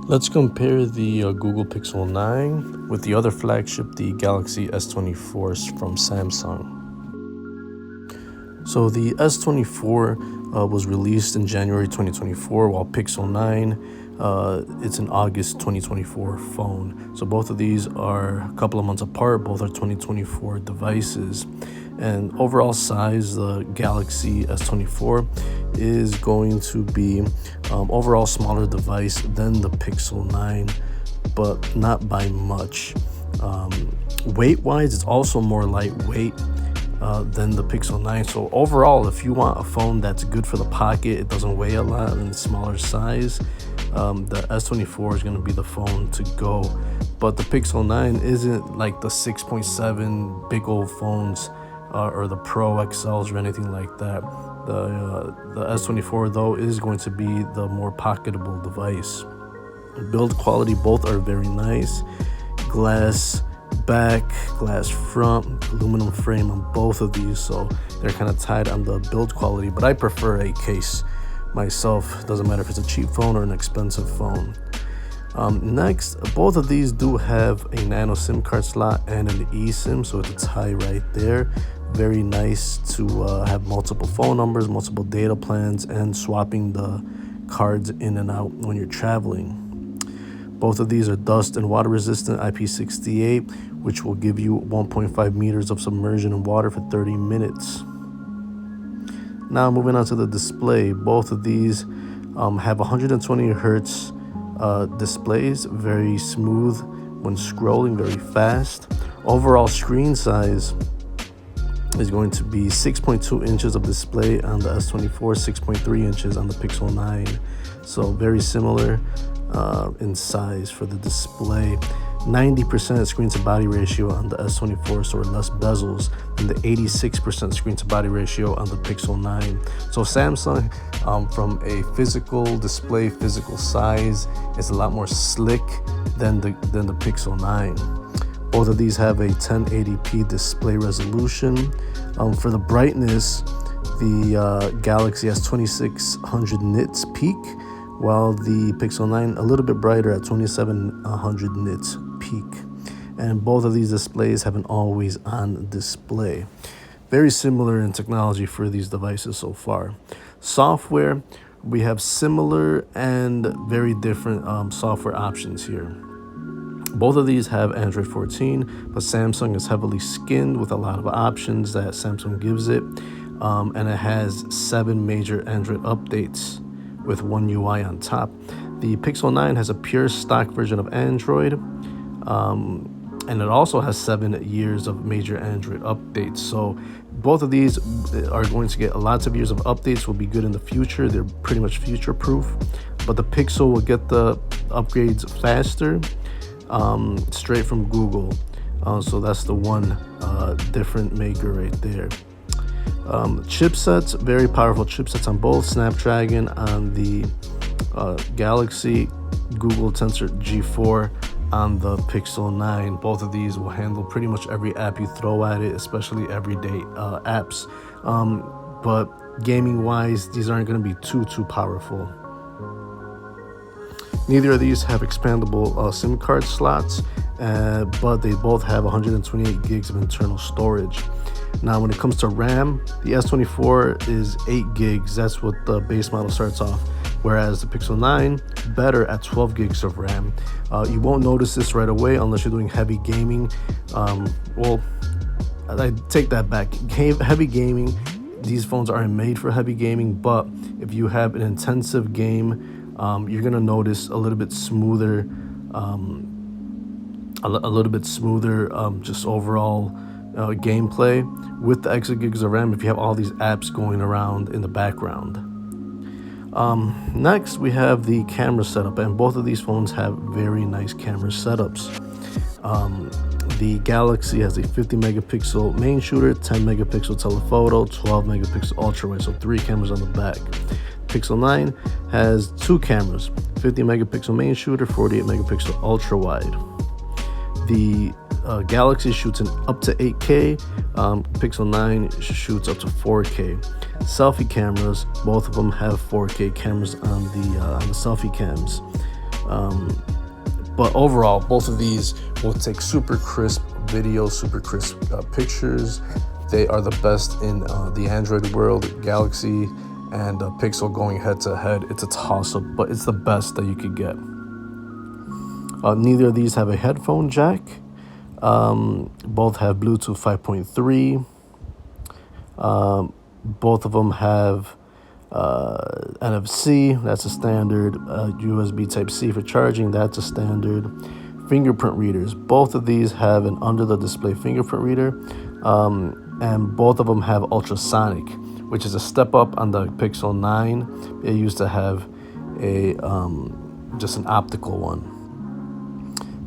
Let's compare the Google Pixel 9 with the other flagship, the Galaxy S24 from Samsung. So the S24 was released in January 2024, while Pixel 9, it's an August 2024 phone. So both of these are a couple of months apart. Both are 2024 devices. And overall size, the Galaxy S24 is going to be overall smaller device than the Pixel 9, but not by much. Weight-wise, it's also more lightweight than the Pixel 9. So overall, if you want a phone that's good for the pocket, it doesn't weigh a lot, and it's smaller size, the S24 is going to be the phone to go. But the Pixel 9 isn't like the 6.7 big old phones or the Pro XLs or anything like that. The S24 though is going to be the more pocketable device. Build quality, both are very nice. Glass back, glass front, aluminum frame on both of these, so they're kind of tied on the build quality, but I prefer a case myself. Doesn't matter if it's a cheap phone or an expensive phone. Next, both of these do have a nano SIM card slot and an eSIM, so it's a tie right there. Very nice to have multiple phone numbers, multiple data plans, and swapping the cards in and out when you're traveling. Both of these are dust and water resistant, IP68, which will give you 1.5 meters of submersion in water for 30 minutes. Now moving on to the display, both of these have 120 hertz displays, very smooth when scrolling, very fast. Overall screen size is going to be 6.2 inches of display on the S24, 6.3 inches on the Pixel 9. So very similar in size for the display. 90% screen to body ratio on the S24, so less bezels, and the 86% screen to body ratio on the Pixel 9. So Samsung, from a physical display, physical size, is a lot more slick than the Pixel 9. Both of these have a 1080p display resolution. For the brightness, the Galaxy has 2600 nits peak, while the Pixel 9 a little bit brighter at 2700 nits peak. And both of these displays have an always on display. Very similar in technology for these devices so far. Software, we have similar and very different software options here. Both of these have Android 14, but Samsung is heavily skinned with a lot of options that Samsung gives it. And it has 7 major Android updates with one UI on top. The Pixel 9 has a pure stock version of Android, and it also has 7 years of major Android updates. So both of these are going to get lots of years of updates, will be good in the future. They're pretty much future-proof, but the Pixel will get the upgrades faster, straight from Google. So that's the one different maker right there. Chipsets, very powerful chipsets on both. Snapdragon on the Galaxy, Google Tensor G4 on the Pixel 9. Both of these will handle pretty much every app you throw at it, especially everyday apps. But gaming wise, these aren't going to be too powerful. Neither of these have expandable SIM card slots, but they both have 128 gigs of internal storage. Now, when it comes to RAM, the S24 is 8 gigs. That's what the base model starts off, whereas the Pixel 9, better at 12 gigs of RAM. You won't notice this right away unless you're doing heavy gaming. Well, I take that back. Heavy gaming, these phones aren't made for heavy gaming, but if you have an intensive game, you're gonna notice a little bit smoother, just overall gameplay with the extra gigs of RAM if you have all these apps going around in the background. Next, we have the camera setup, and both of these phones have very nice camera setups. The Galaxy has a 50 megapixel main shooter, 10 megapixel telephoto, 12 megapixel ultra wide, so 3 cameras on the back. Pixel 9 has 2 cameras, 50 megapixel main shooter, 48 megapixel ultra wide. The Galaxy shoots in up to 8K, Pixel 9 shoots up to 4K. Selfie cameras, both of them have 4K cameras on the selfie cams. But overall, both of these will take super crisp video, super crisp pictures. They are the best in the Android world. Galaxy and Pixel going head to head. It's a toss-up, but it's the best that you could get. Neither of these have a headphone jack. Both have Bluetooth 5.3. Both of them have NFC, that's a standard. USB Type-C for charging, that's a standard. Fingerprint readers, both of these have an under-the-display fingerprint reader, and both of them have ultrasonic, which is a step up on the Pixel 9. It used to have a just an optical one.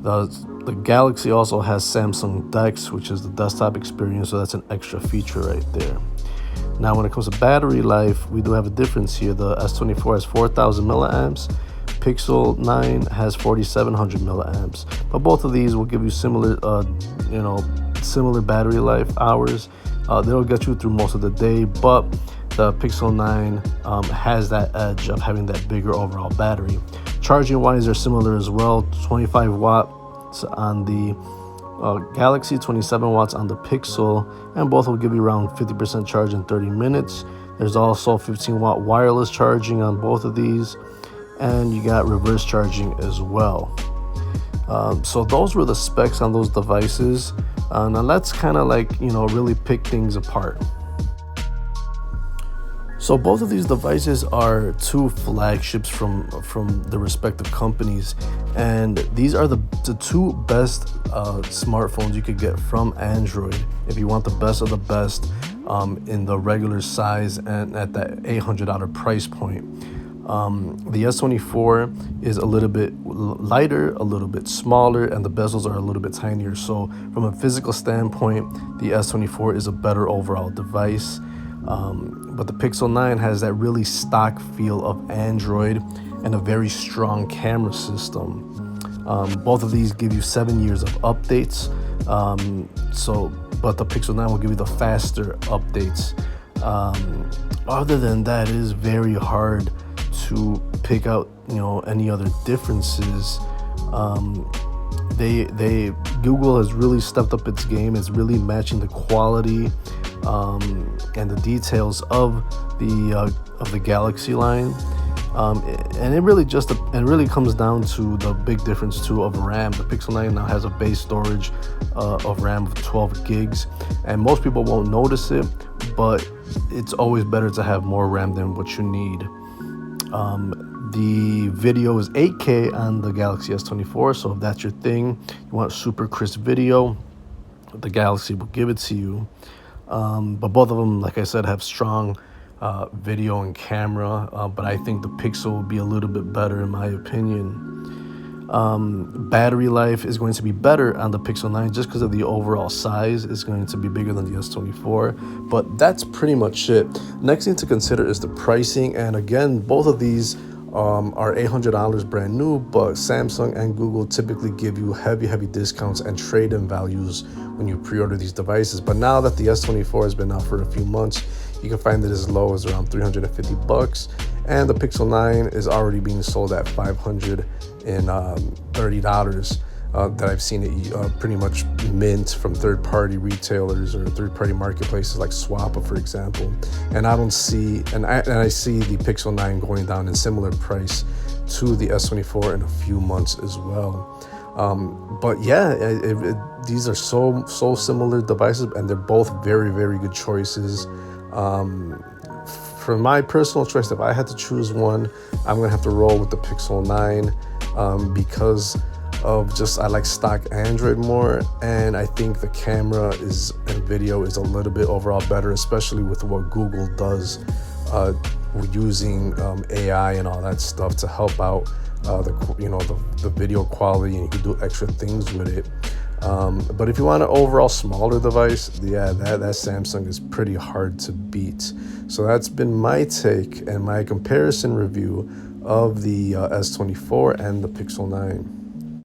The Galaxy also has Samsung DeX, which is the desktop experience, so that's an extra feature right there. Now, when it comes to battery life, we do have a difference here. The S24 has 4,000 milliamps. Pixel 9 has 4,700 milliamps. But both of these will give you similar battery life hours. They'll get you through most of the day, but the Pixel 9 has that edge of having that bigger overall battery. Charging wise, they're similar as well. 25 watts on the Galaxy, 27 watts on the Pixel, and both will give you around 50% charge in 30 minutes. There's also 15 watt wireless charging on both of these, and you got reverse charging as well. So those were the specs on those devices. Now let's kind of really pick things apart. So both of these devices are two flagships from the respective companies, and these are the two best smartphones you could get from Android if you want the best of the best in the regular size and at that $800 price point. The S24 is a little bit lighter, a little bit smaller, and the bezels are a little bit tinier. So from a physical standpoint, the S24 is a better overall device. But the Pixel 9 has that really stock feel of Android and a very strong camera system. Both of these give you 7 years of updates. But the Pixel 9 will give you the faster updates. Other than that, it is very hard to pick out, any other differences. Google has really stepped up its game. It's really matching the quality and the details of the Galaxy line, and it really comes down to the big difference too of RAM. The Pixel 9 now has a base storage of RAM of 12 gigs, and most people won't notice it, but it's always better to have more RAM than what you need. The video is 8K on the Galaxy S24, so if that's your thing, you want super crisp video, the Galaxy will give it to you. But both of them, like I said, have strong video and camera, but I think the Pixel will be a little bit better in my opinion. Battery life is going to be better on the Pixel 9 just because of the overall size. It's going to be bigger than the S24, but that's pretty much it. Next thing to consider is the pricing, and again, both of these are $800 brand new, but Samsung and Google typically give you heavy discounts and trade-in values when you pre-order these devices. But now that the S24 has been out for a few months, you can find it as low as around $350, and the Pixel 9 is already being sold at $530 that I've seen it pretty much mint from third-party retailers or third-party marketplaces like Swappa, for example. And I see the Pixel 9 going down in similar price to the S24 in a few months as well. But yeah, these are so similar devices, and they're both very good choices. For my personal choice, if I had to choose one, I'm gonna have to roll with the Pixel 9 because of I like stock Android more, and I think the camera and video is a little bit overall better, especially with what Google does using AI and all that stuff to help out the video quality, and you can do extra things with it. But if you want an overall smaller device, yeah, that Samsung is pretty hard to beat. So that's been my take and my comparison review of the S24 and the Pixel 9.